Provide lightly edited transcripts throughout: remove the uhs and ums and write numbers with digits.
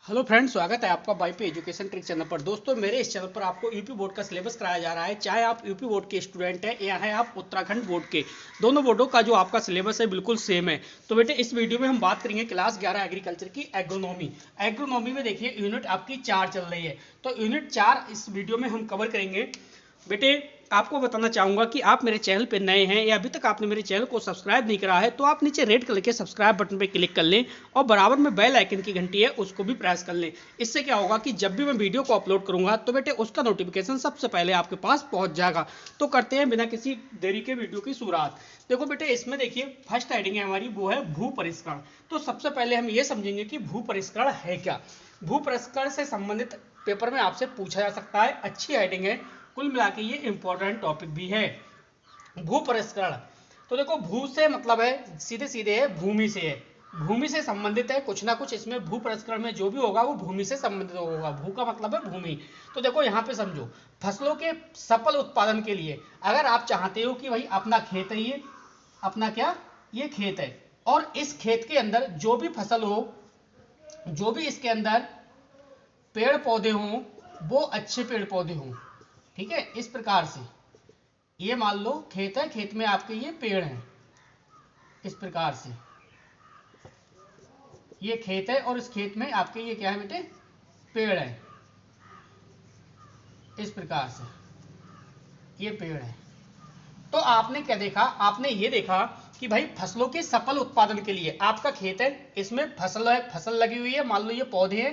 Hello friends, स्वागत है आपका वाईपी एजुकेशन ट्रिक चैनल पर। दोस्तों, मेरे इस चैनल पर आपको यूपी बोर्ड का सिलेबस कराया जा रहा है। चाहे आप यूपी बोर्ड के स्टूडेंट हैं या है आप उत्तराखंड बोर्ड के, दोनों बोर्डों का जो आपका सिलेबस है बिल्कुल सेम है। तो बेटे, इस वीडियो में हम बात करेंगे क्लास 11 एग्रीकल्चर की एग्रोनॉमी। एग्रोनॉमी में देखिए यूनिट आपकी 4 चल रही है, तो यूनिट 4 इस वीडियो में हम कवर करेंगे। बेटे, आपको बताना चाहूंगा कि आप मेरे चैनल पे नए हैं या अभी तक आपने मेरे चैनल को सब्सक्राइब नहीं करा है तो आप नीचे रेड कलर के सब्सक्राइब बटन पे क्लिक कर लें और बराबर में बेल आइकन की घंटी है उसको भी प्रेस कर लें। इससे क्या होगा कि जब भी मैं वीडियो को अपलोड करूंगा तो बेटे उसका नोटिफिकेशन सबसे पहले आपके पास पहुंच जाएगा। तो करते हैं बिना किसी देरी के वीडियो की शुरुआत। देखो बेटे, इसमें देखिए फर्स्ट हेडिंग है हमारी, वो है भू परिष्करण। तो सबसे पहले हम ये समझेंगे कि भू परिष्करण है क्या। भू परिष्करण से संबंधित पेपर में आपसे पूछा जा सकता है, अच्छी हेडिंग है, कुल मिला के ये इंपॉर्टेंट टॉपिक भी है। भू परिष्करण, तो देखो भू से मतलब है सीधे सीधे है भूमि से है, भूमि से संबंधित है। कुछ ना कुछ इसमें भू परिष्करण में जो भी होगा वो भूमि से संबंधित होगा। भू का मतलब है भूमि। तो देखो यहाँ पे समझो, फसलों के सफल उत्पादन के लिए अगर आप चाहते हो कि भाई अपना खेत है, ये अपना क्या, ये खेत है, और इस खेत के अंदर जो भी फसल हो, जो भी इसके अंदर पेड़ पौधे हों, वो अच्छे पेड़ पौधे हों। ठीक है, इस प्रकार से ये मान लो खेत है, खेत में आपके ये पेड़ हैं, इस प्रकार से ये खेत है और इस खेत में आपके ये क्या है बेटे, पेड़ है, इस प्रकार से ये पेड़ है। तो आपने क्या देखा, आपने ये देखा कि भाई फसलों के सफल उत्पादन के लिए आपका खेत है, इसमें फसल है, फसल लगी हुई है, मान लो ये पौधे हैं,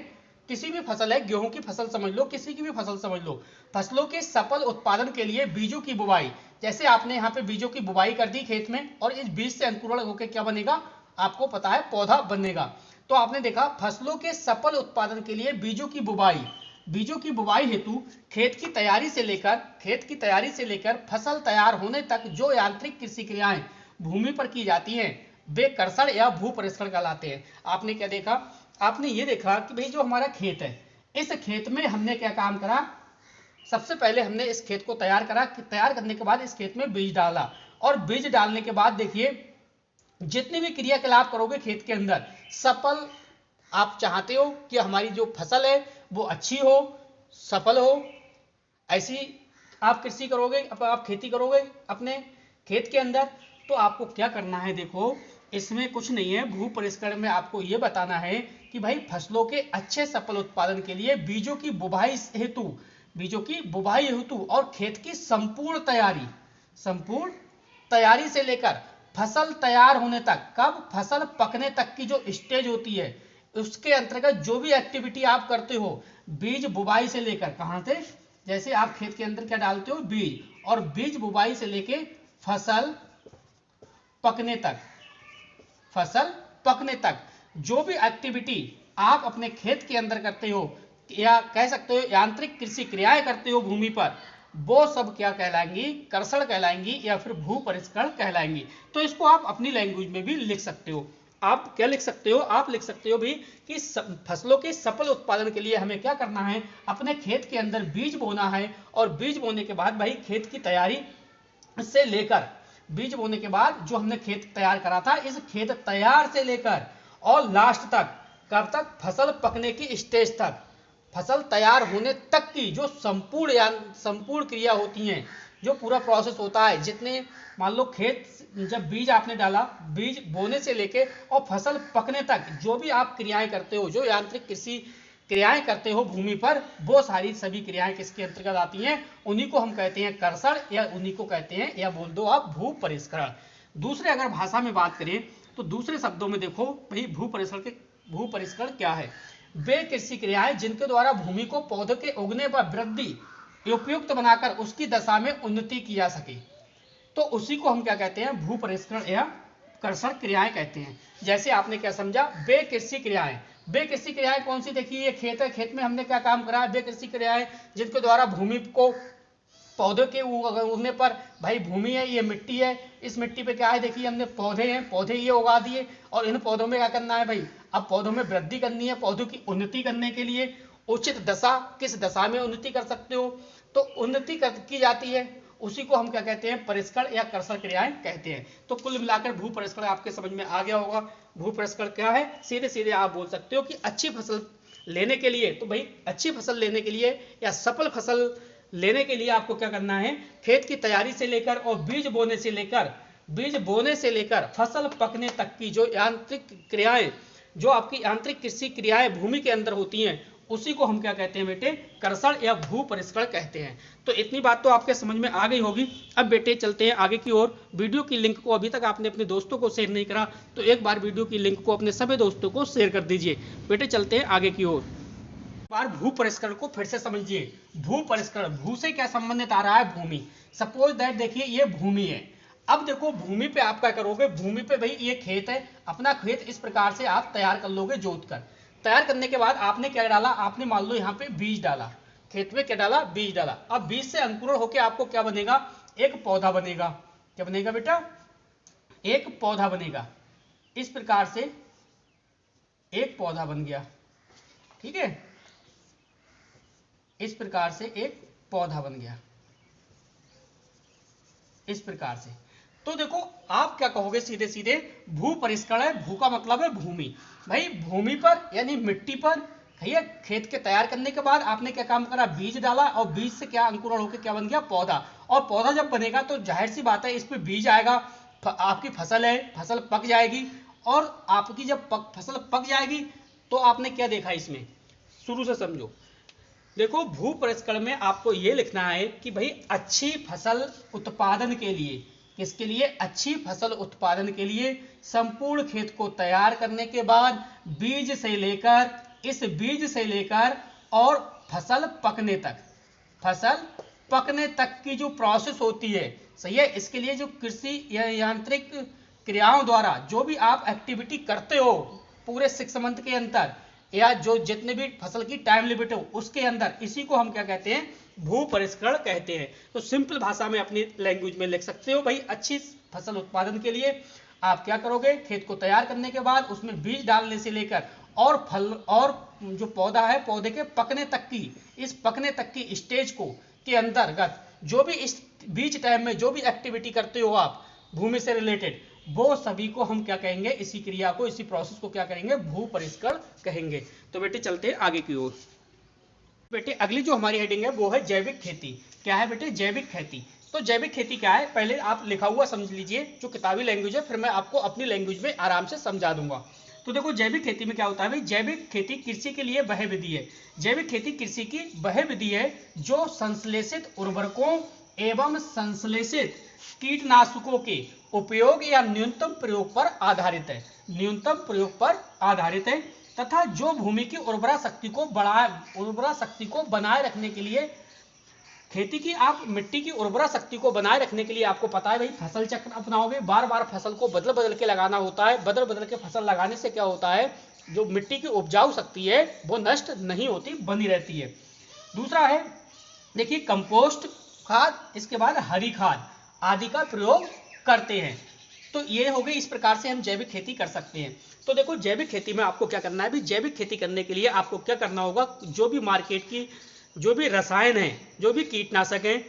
किसी भी फसल है, गेहूं की फसल समझ लो, किसी की भी फसल समझ लो। फसलों के सफल उत्पादन के लिए बीजों की बुवाई, जैसे आपने यहाँ पे बीजों की बुवाई कर दी खेत में, और इस बीज से अंकुरण होकर क्या बनेगा, आपको पता है पौधा बनेगा। तो आपने देखा फसलों के सफल उत्पादन के लिए बीजों की बुवाई, बीजों की बुवाई हेतु खेत की तैयारी से लेकर फसल तैयार होने तक जो यांत्रिक कृषि क्रियाएं भूमि पर की जाती हैं वे कर्षण या भू परिष्करण कहलाते हैं। आपने क्या देखा, आपने ये देखा कि भाई जो हमारा खेत है, इस खेत में हमने क्या काम करा, सबसे पहले हमने इस खेत को तैयार करा, तैयार करने के बाद इस खेत में बीज डाला, और बीज डालने के बाद देखिए जितने भी क्रियाकलाप करोगे खेत के अंदर सफल, आप चाहते हो कि हमारी जो फसल है वो अच्छी हो, सफल हो, ऐसी आप कृषि करोगे, आप खेती करोगे अपने खेत के अंदर। तो आपको क्या करना है, देखो इसमें कुछ नहीं है, भू परिष्करण में आपको यह बताना है कि भाई फसलों के अच्छे सफल उत्पादन के लिए बीजों की बुवाई हेतु, बीजों की बुवाई हेतु और खेत की संपूर्ण तैयारी से लेकर फसल तैयार होने तक, कब, फसल पकने तक की जो स्टेज होती है उसके अंतर्गत जो भी एक्टिविटी आप करते हो, बीज बुवाई से लेकर, कहां से, जैसे आप खेत के अंदर क्या डालते हो, बीज, और बीज बुवाई से लेके फसल पकने तक, फसल पकने तक जो भी एक्टिविटी आप अपने खेत के अंदर करते हो, या कह सकते हो यांत्रिक कृषि क्रियाएं करते हो भूमि पर, वो सब क्या कहलाएंगी, कर्षण कहलाएंगी या फिर भू परिष्करण कहलाएंगी। तो इसको आप अपनी लैंग्वेज में भी लिख सकते हो। आप क्या लिख सकते हो, आप लिख सकते हो भी कि फसलों के सफल उत्पादन के लिए हमें क्या करना है, अपने खेत के अंदर बीज बोना है, और बीज बोने के बाद भाई खेत की तैयारी से लेकर, बीज बोने के बाद जो हमने खेत तैयार करा था, इस खेत तैयार से लेकर और लास्ट तक, कब तक, फसल पकने की स्टेज तक, फसल तैयार होने तक की जो संपूर्ण क्रिया होती हैं, जो पूरा प्रोसेस होता है, जितने मान लो खेत, जब बीज आपने डाला, बीज बोने से लेके और फसल पकने तक जो भी आप क्रियाएं करते हो, जो यांत्रिक कृषि क्रियाएं करते हो भूमि पर, वो सारी सभी क्रियाएं किसके अंतर्गत आती हैं, उन्हीं को हम कहते हैं कर्षण, या उन्हीं को कहते हैं, या बोल दो आप भू परिष्करण। दूसरे अगर भाषा में बात करें तो दूसरे शब्दों में देखो भाई भू परिष्करण क्या है, वे कृषि क्रियाएं जिनके द्वारा भूमि को पौधे के उगने पर वृद्धि उपयुक्त बनाकर उसकी दशा में उन्नति की जा सके, तो उसी को हम क्या कहते हैं, भू परिष्करण या कर्षण क्रियाएं कहते हैं। जैसे आपने क्या समझा, वे कृषि क्रियाएं, वे कृषि क्रियाएं कौन सी, देखिए ये खेत है, खेत में हमने क्या काम करा है, वे कृषि क्रियाएं जिनके द्वारा भूमि को पौधे के उगने पर, भाई भूमि है, ये मिट्टी है, इस मिट्टी पे क्या है, देखिए हमने पौधे हैं, पौधे ये उगा दिए, और इन पौधों में क्या करना है भाई, अब पौधों में वृद्धि करनी है, पौधों की उन्नति करने के लिए उचित दशा, किस दशा में उन्नति कर सकते हो, तो उन्नति की जाती है, उसी को हम क्या कहते हैं, परिष्करण या कर्षण क्रियाएं कहते हैं। तो कुल मिलाकर भू परिष्करण आपके समझ में आ गया होगा। भू परिष्करण क्या है, सीधे सीधे आप बोल सकते हो कि अच्छी फसल लेने के लिए, तो भाई अच्छी फसल लेने के लिए या सफल फसल लेने के लिए आपको क्या करना है, खेत की तैयारी से लेकर और बीज बोने से लेकर फसल पकने तक की जो यांत्रिक क्रियाएं, जो आपकी यांत्रिक कृषि क्रियाएं भूमि के अंदर होती हैं, उसी को हम क्या कहते हैं बेटे, कर्षण या भू परिष्करण कहते हैं। तो इतनी बात तो आपके समझ में आ गई होगी। अब बेटे चलते हैं आगे की ओर। वीडियो की लिंक को अभी तक आपने अपने दोस्तों को शेयर नहीं करा तो एक बार वीडियो की लिंक को अपने सभी दोस्तों को शेयर कर दीजिए। बेटे चलते हैं आगे की ओर। बार भू परिष्करण को फिर से समझिए। भू परिष्करण, भू से क्या संबंधित आ रहा है, भूमि। सपोज दैट देखिए ये भूमि है। अब देखो भूमि पे आप क्या करोगे, भूमि पे भाई ये खेत है, अपना खेत इस प्रकार से आप तैयार कर लोगे जोत कर। तैयार करने के बाद आपने क्या डाला, आपने मान लो यहाँ पे बीज डाला, खेत में क्या डाला, बीज डाला। अब बीज से अंकुरण होकर आपको क्या बनेगा, एक पौधा बनेगा। क्या बनेगा बेटा, एक पौधा बनेगा। इस प्रकार से एक पौधा बन गया, ठीक है, इस प्रकार से एक पौधा बन गया, इस प्रकार से। तो देखो आप क्या कहोगे, सीधे सीधे भू परिष्करण है, भू का मतलब है भूमि। भाई भूमि पर यानी मिट्टी पर, भैया खेत के तैयार करने के बाद आपने क्या काम करा, बीज डाला और बीज से क्या अंकुरण होकर क्या बन गया, पौधा। और पौधा जब बनेगा तो जाहिर सी बात है इस पे बीज आएगा, आपकी फसल है, फसल पक जाएगी। और आपकी जब फसल पक जाएगी तो आपने क्या देखा इसमें, शुरू से समझो। देखो भू परिष्करण में आपको यह लिखना है कि भाई अच्छी फसल उत्पादन के लिए, किसके लिए, अच्छी फसल उत्पादन के लिए संपूर्ण खेत को तैयार करने के बाद बीज से लेकर, इस बीज से लेकर और फसल पकने तक की जो प्रोसेस होती है, सही है, इसके लिए जो कृषि या यांत्रिक क्रियाओं द्वारा जो भी आप एक्टिविटी करते हो पूरे 6 मंथ के अंदर, या जो जितने भी फसल की टाइम लिमिट हो उसके अंदर, इसी को हम क्या कहते हैं, भू परिष्करण कहते हैं। तो सिंपल भाषा में अपनी लैंग्वेज में लिख सकते हो, भाई अच्छी फसल उत्पादन के लिए आप क्या करोगे, खेत को तैयार करने के बाद उसमें बीज डालने से लेकर और फल और जो पौधा है, पौधे के पकने तक की, इस पकने तक की स्टेज को के अंतर्गत जो भी इस बीच टाइम में जो भी एक्टिविटी करते हो आप भूमि से रिलेटेड, वो सभी को हम क्या कहेंगे, इसी क्रिया को, इसी प्रोसेस को क्या कहेंगे, भू परिष्करण कहेंगे। तो बेटे चलते हैं आगे की ओर। बेटे अगली जो हमारी हेडिंग है वो है जैविक खेती। क्या है बेटे, जैविक खेती। तो जैविक खेती क्या है, पहले आप लिखा हुआ समझ लीजिए जो किताबी लैंग्वेज है, फिर मैं आपको अपनी लैंग्वेज में आराम से समझा दूंगा। तो देखो जैविक खेती में क्या होता है भाई, जैविक खेती कृषि के लिए वह विधि है, जैविक खेती कृषि की वह विधि है जो संश्लेषित उर्वरकों एवं संश्लेषित कीटनाशकों के उपयोग या न्यूनतम प्रयोग पर आधारित है, न्यूनतम प्रयोग पर आधारित है, तथा जो भूमि की उर्वरा शक्ति को बनाए रखने के लिए, खेती की आप मिट्टी की उर्वरा शक्ति को बनाए रखने के लिए आपको पता है भाई फसल चक्र अपनाओगे, बार बार फसल को बदल बदल के लगाना होता है। बदल बदल के फसल लगाने से क्या होता है, जो मिट्टी की उपजाऊ शक्ति है वो नष्ट नहीं होती, बनी रहती है। दूसरा है देखिए कंपोस्ट खाद, इसके बाद हरी खाद आदि का प्रयोग करते हैं। तो ये हो गई, इस प्रकार से हम जैविक खेती कर सकते हैं। तो देखो जैविक खेती में आपको क्या करना है भी, जैविक खेती करने के लिए आपको क्या करना होगा, जो भी मार्केट की जो भी रसायन हैं, जो भी कीटनाशक हैं,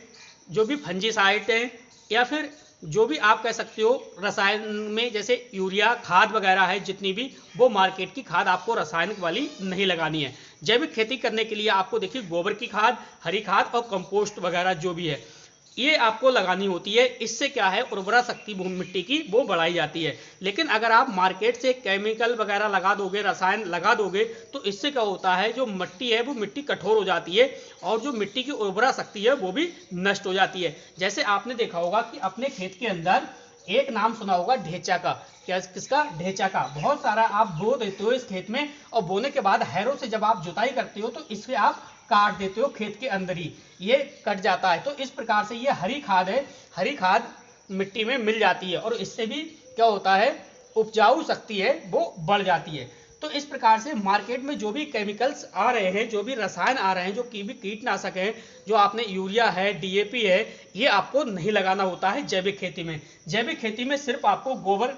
जो भी फंजीसाइड हैं, या फिर जो भी आप कह सकते हो रसायन में जैसे यूरिया खाद वगैरह है, जितनी भी, वो मार्केट की खाद आपको रासायनिक वाली नहीं लगानी है। जैविक खेती करने के लिए आपको देखिए गोबर की खाद, हरी खाद और कंपोस्ट वगैरह जो भी है ये आपको लगानी होती है। इससे क्या है, उर्वरा शक्ति मिट्टी की वो बढ़ाई जाती है। लेकिन अगर आप मार्केट से केमिकल वगैरह लगा दोगे, रसायन लगा दोगे, तो इससे क्या होता है, जो मिट्टी है वो मिट्टी कठोर हो जाती है और जो मिट्टी की उर्वरा शक्ति है वो भी नष्ट हो जाती है। जैसे आपने देखा होगा कि अपने खेत के अंदर एक नाम सुना होगा ढेंचा का, क्या किसका, ढेंचा का। बहुत सारा आप बो देते हो इस खेत में और बोने के बाद हैरों से जब आप जुताई करते हो तो इससे आप काट देते हो खेत के अंदर ही, ये कट जाता है। तो इस प्रकार से ये हरी खाद है, हरी खाद मिट्टी में मिल जाती है और इससे भी क्या होता है, उपजाऊ शक्ति है वो बढ़ जाती है। तो इस प्रकार से मार्केट में जो भी केमिकल्स आ रहे हैं, जो भी रसायन आ रहे हैं, जो भी कीटनाशक हैं, जो आपने यूरिया है, डीएपी है, ये आपको नहीं लगाना होता है जैविक खेती में। जैविक खेती में सिर्फ आपको गोबर,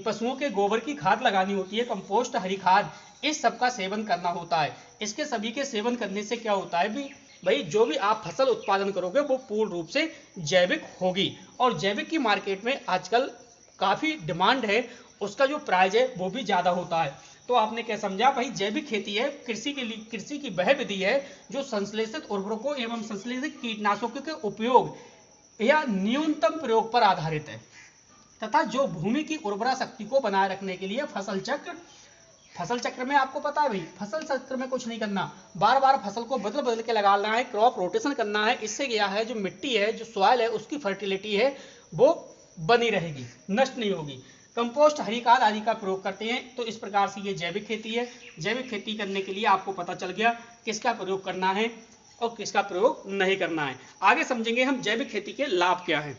पशुओं के गोबर की खाद लगानी होती है, कंपोस्ट, हरी खाद, इस सब का सेवन करना होता है। इसके सभी के सेवन करने से क्या होता है भी, भाई जो भी आप फसल उत्पादन करोगे वो पूर्ण रूप से जैविक होगी, और जैविक की मार्केट में आजकल काफी डिमांड है, उसका जो प्राइस है वो भी ज्यादा होता है। तो आपने क्या समझा भाई, जैविक खेती है कृषि के लिए, कृषि की वह विधि है जो संश्लेषित उर्वरकों एवं संश्लेषित कीटनाशकों के उपयोग या न्यूनतम प्रयोग पर आधारित है, तथा जो भूमि की उर्वरा शक्ति को बनाए रखने के लिए फसल चक्र में आपको पता है भाई, फसल चक्र में कुछ नहीं करना, बार बार फसल को बदल बदल के लगाना है, क्रॉप रोटेशन करना है। इससे क्या है, जो मिट्टी है, जो सॉइल है, उसकी फर्टिलिटी है वो बनी रहेगी, नष्ट नहीं होगी। कंपोस्ट, हरी खाद आदि का प्रयोग करते हैं। तो इस प्रकार से ये जैविक खेती है। जैविक खेती करने के लिए आपको पता चल गया किसका प्रयोग करना है और किसका प्रयोग नहीं करना है। आगे समझेंगे हम जैविक खेती के लाभ क्या है।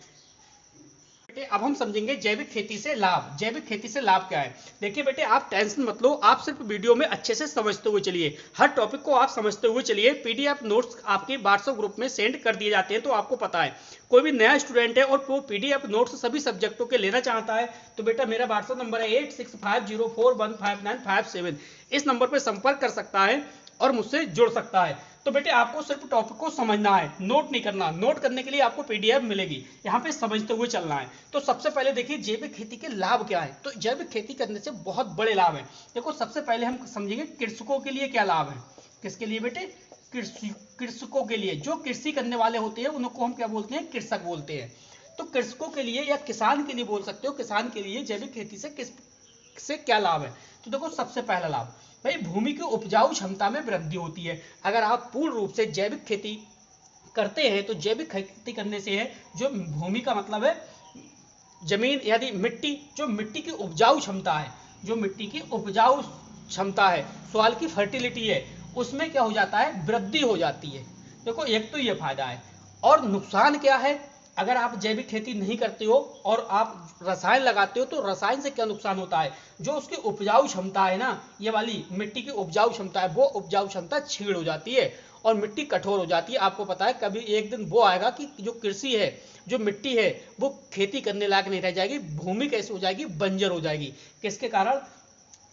अब हम समझेंगे जैविक खेती से लाभ। जैविक खेती से लाभ क्या है। देखिए बेटे, आप टेंशन मत लो, आप सिर्फ वीडियो में अच्छे से समझते हुए चलिए, हर टॉपिक को आप समझते हुए चलिए। पीडीएफ नोट्स आपके व्हाट्सएप ग्रुप में सेंड कर दिए जाते हैं। तो आपको पता है कोई भी नया स्टूडेंट है और वो पीडीएफ नोट्स सभी सब्जेक्टों के लेना चाहता है, तो बेटा मेरा व्हाट्सएप नंबर है 8650415957। इस नंबर पर संपर्क कर सकता है और मुझसे जुड़ सकता है। तो बेटे आपको सिर्फ टॉपिक को समझना है, नोट नहीं करना। नोट करने के लिए आपको पीडीएफ मिलेगी, यहाँ पे समझते हुए चलना है। तो सबसे पहले देखिए जैविक खेती के लाभ क्या है। तो जैविक खेती करने से बहुत बड़े लाभ हैं। देखो सबसे पहले हम समझेंगे कृषकों के लिए क्या लाभ है। किसके लिए बेटे, कृषकों के लिए। जो कृषि करने वाले होते हैं उनको हम क्या बोलते हैं, कृषक बोलते हैं। तो कृषकों के लिए या किसान के लिए बोल सकते हो, किसान के लिए जैविक खेती से क्या लाभ है। तो देखो सबसे पहला लाभ भाई, भूमि की उपजाऊ क्षमता में वृद्धि होती है। अगर आप पूर्ण रूप से जैविक खेती करते हैं तो जैविक खेती करने से है, जो भूमि का मतलब है जमीन, यदि मिट्टी, जो मिट्टी की उपजाऊ क्षमता है, जो मिट्टी की उपजाऊ क्षमता है, सॉइल की फर्टिलिटी है, उसमें क्या हो जाता है, वृद्धि हो जाती है। देखो एक तो ये फायदा है। और नुकसान क्या है, अगर आप जैविक खेती नहीं करते हो और आप रसायन लगाते हो तो रसायन से क्या नुकसान होता है, जो उसकी उपजाऊ क्षमता है ना, ये वाली मिट्टी की उपजाऊ क्षमता है, वो उपजाऊ क्षमता छीड़ हो जाती है और मिट्टी कठोर हो जाती है। आपको पता है कभी एक दिन वो आएगा कि जो कृषि है, जो मिट्टी है, वो खेती करने लायक नहीं रह जाएगी, भूमि कैसे हो जाएगी, बंजर हो जाएगी। किसके कारण,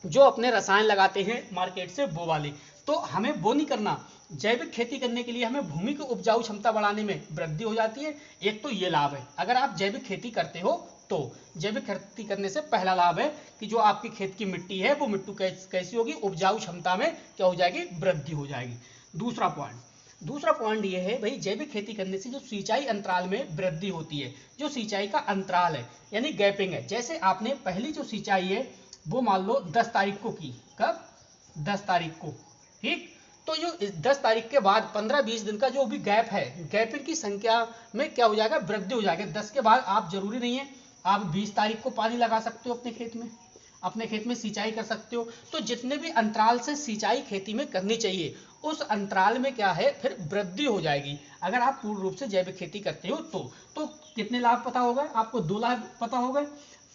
जो अपने रसायन लगाते हैं मार्केट से वो वाले। तो हमें वो नहीं करना। जैविक खेती करने के लिए हमें भूमि की उपजाऊ क्षमता बढ़ाने में वृद्धि हो जाती है। एक तो ये लाभ है अगर आप जैविक खेती करते हो तो। जैविक खेती करने से पहला लाभ है कि जो आपकी खेत की मिट्टी है वो मिट्टी कैसी होगी, उपजाऊ क्षमता में क्या हो जाएगी, वृद्धि हो जाएगी। दूसरा पॉइंट ये है भाई, जैविक खेती करने से जो सिंचाई अंतराल में वृद्धि होती है। जो सिंचाई का अंतराल है यानी गैपिंग है, जैसे आपने पहली जो सिंचाई है वो मान लो 10 तारीख को की, कब, 10 तारीख को, ठीक। तो जो 10 तारीख के बाद 15-20 दिन का जो भी गैप है, गैपिंग की संख्या में क्या हो जाएगा, वृद्धि हो जाएगी। 10 के बाद आप जरूरी नहीं है आप 20 तारीख को पानी लगा सकते हो अपने खेत में सिंचाई कर सकते हो। तो जितने भी अंतराल से सिंचाई खेती में करनी चाहिए उस अंतराल में क्या है, फिर वृद्धि हो जाएगी अगर आप पूर्ण रूप से जैविक खेती करते हो तो कितने लाभ पता हो गए आपको, 2 लाभ पता हो गए।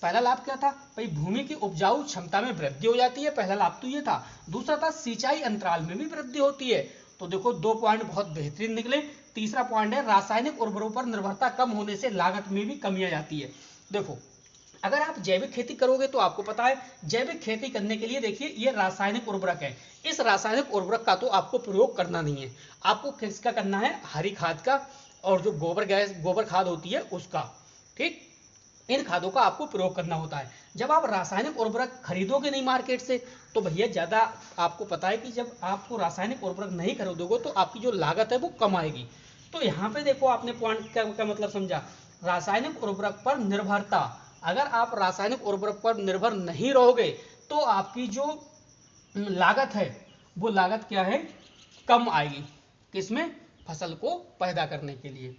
पहला लाभ क्या था भाई, भूमि की उपजाऊ क्षमता में वृद्धि हो जाती है, पहला लाभ तो ये था। दूसरा था सिंचाई अंतराल में भी वृद्धि होती है। तो देखो 2 पॉइंट बहुत बेहतरीन निकले। तीसरा पॉइंट है रासायनिक उर्वरकों पर निर्भरता कम होने से लागत में भी कमी आ जाती है। देखो अगर आप जैविक खेती करोगे तो आपको पता है जैविक खेती करने के लिए देखिए ये रासायनिक उर्वरक है, इस रासायनिक उर्वरक का तो आपको प्रयोग करना नहीं है। आपको किसका करना है, हरी खाद का और जो गोबर खाद होती है उसका, ठीक। इन खादों का आपको प्रयोग करना होता है। जब आप रासायनिक उर्वरक खरीदोगे नहीं मार्केट से तो भैया ज्यादा, आपको पता है कि जब आपको रासायनिक उर्वरक नहीं खरीदोगे तो आपकी जो लागत है वो कम आएगी। तो यहाँ पे देखो आपने पॉइंट क्या मतलब समझा, रासायनिक उर्वरक पर निर्भरता। अगर आप रासायनिक उर्वरक पर निर्भर नहीं रहोगे तो आपकी जो लागत है वो लागत क्या है, कम आएगी, किसमें, फसल को पैदा करने के लिए।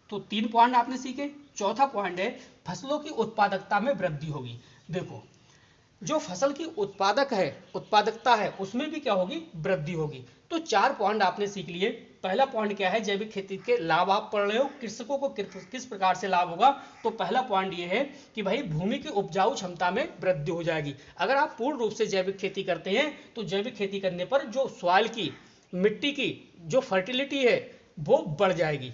तो 3 पॉइंट आपने सीखे। चौथा पॉइंट है फसलों की उत्पादकता में वृद्धि होगी। देखो जो फसल की उत्पादकता है उसमें भी क्या होगी, वृद्धि होगी। तो 4 पॉइंट आपने सीख लिए। पहला पॉइंट क्या है, जैविक खेती के लाभ आप पढ़ रहे हो, कृषकों को किस प्रकार से लाभ होगा। तो पहला पॉइंट ये है कि भाई भूमि की उपजाऊ क्षमता में वृद्धि हो जाएगी। अगर आप पूर्ण रूप से जैविक खेती करते हैं तो जैविक खेती करने पर जो सॉइल की, मिट्टी की जो फर्टिलिटी है वो बढ़ जाएगी।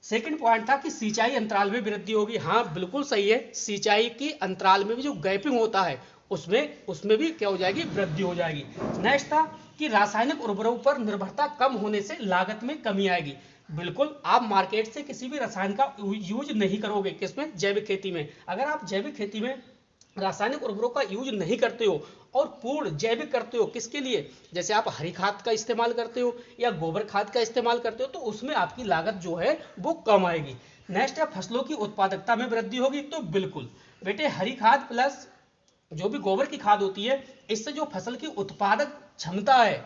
सेकंड पॉइंट था कि सिंचाई अंतराल में वृद्धि होगी। हाँ बिल्कुल सही है, सिंचाई की अंतराल में भी जो गैपिंग होता है उसमें उसमें भी क्या हो जाएगी, वृद्धि हो जाएगी। नेक्स्ट था कि रासायनिक उर्वरकों पर निर्भरता कम होने से लागत में कमी आएगी। बिल्कुल, आप मार्केट से किसी भी रसायन का यूज नहीं करोगे, किसमें, जैविक खेती में। अगर आप जैविक खेती में रासायनिक उर्वरकों का यूज नहीं करते हो और पूर्ण जैविक करते हो, किसके लिए, जैसे आप हरी खाद का इस्तेमाल करते हो या गोबर खाद का इस्तेमाल करते हो, तो उसमें आपकी लागत जो है वो कम आएगी। नेक्स्ट है फसलों की उत्पादकता में वृद्धि होगी। तो बिल्कुल बेटे, हरी खाद प्लस जो भी गोबर की खाद होती है, इससे जो फसल की उत्पादक क्षमता है,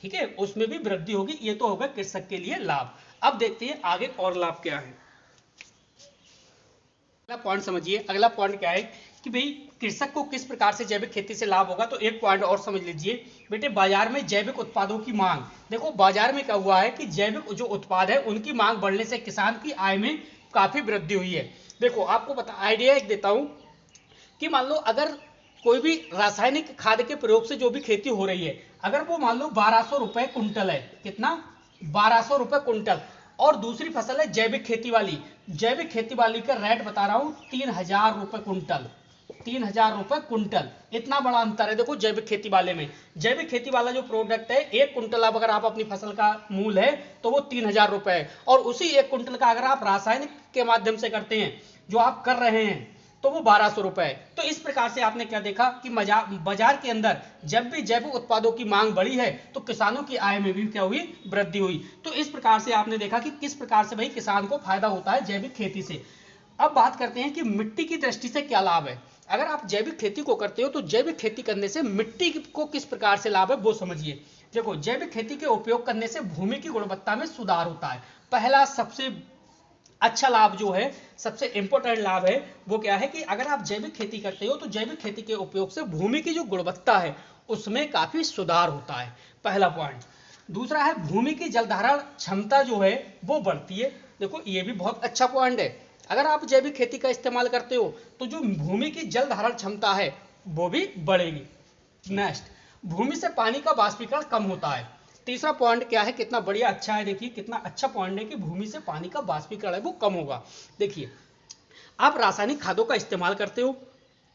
ठीक है, उसमें भी वृद्धि होगी। ये तो होगा कृषक के लिए लाभ। अब देखते हैं आगे और लाभ क्या है। अगला पॉइंट समझिए। अगला पॉइंट क्या है कि भाई कृषक को किस प्रकार से जैविक खेती से लाभ होगा। तो एक पॉइंट और समझ लीजिए बेटे, बाजार में जैविक उत्पादों की मांग। देखो बाजार में क्या हुआ है कि जैविक जो उत्पाद है उनकी मांग बढ़ने से किसान की आय में काफी वृद्धि हुई है। देखो आपको पता आइडिया एक देता हूं कि मान लो अगर कोई भी रासायनिक खाद के प्रयोग से जो भी खेती हो रही है, अगर वो मान लो 1200 रुपए कुंटल है, कितना, 1200 रुपए कुंटल, और दूसरी फसल है जैविक खेती वाली, जैविक खेती वाली का रेट बता रहा हूं 3000 रुपए कुंटल, 3000 रुपए कुंटल, इतना बड़ा अंतर है। देखो जैविक खेती वाले में, जैविक खेती वाला जो प्रोडक्ट है, एक कुंटल अब अगर आप अपनी फसल का मूल है तो वो 3000 रुपए है, और उसी एक कुंटल का अगर आप रासायनिक के माध्यम से करते हैं, जो आप कर रहे हैं, तो वो 1200 रुपए है। तो इस प्रकार से आपने क्या देखा कि बाजार के अंदर जब भी जैविक उत्पादों की मांग बढ़ी है तो किसानों की आय में भी क्या हुई, वृद्धि हुई। तो इस प्रकार से आपने देखा कि किस प्रकार से भाई किसान को फायदा होता है जैविक खेती से। अब बात करते हैं कि मिट्टी की दृष्टि से क्या लाभ है। अगर आप जैविक खेती को करते हो तो जैविक खेती करने से मिट्टी को किस प्रकार से लाभ है वो समझिए। देखो जैविक खेती के उपयोग करने से भूमि की गुणवत्ता में सुधार होता है। पहला सबसे अच्छा लाभ जो है, सबसे इंपॉर्टेंट लाभ है, वो क्या है कि अगर आप जैविक खेती करते हो तो जैविक खेती के उपयोग से भूमि की जो गुणवत्ता है उसमें काफी सुधार होता है, पहला पॉइंट। दूसरा है भूमि की जल धारण क्षमता जो है वो बढ़ती है। देखो ये भी बहुत अच्छा पॉइंट है। अगर आप जैविक खेती का इस्तेमाल करते हो तो जो भूमि की जल धारण क्षमता है वो भी बढ़ेगी। नेक्स्ट, भूमि से पानी का वाष्पीकरण कम होता है। तीसरा पॉइंट क्या है, कितना बढ़िया अच्छा है, देखिए कितना अच्छा पॉइंट है कि भूमि से पानी का वाष्पीकरण है वो कम होगा। देखिए आप रासायनिक खादों का इस्तेमाल करते हो,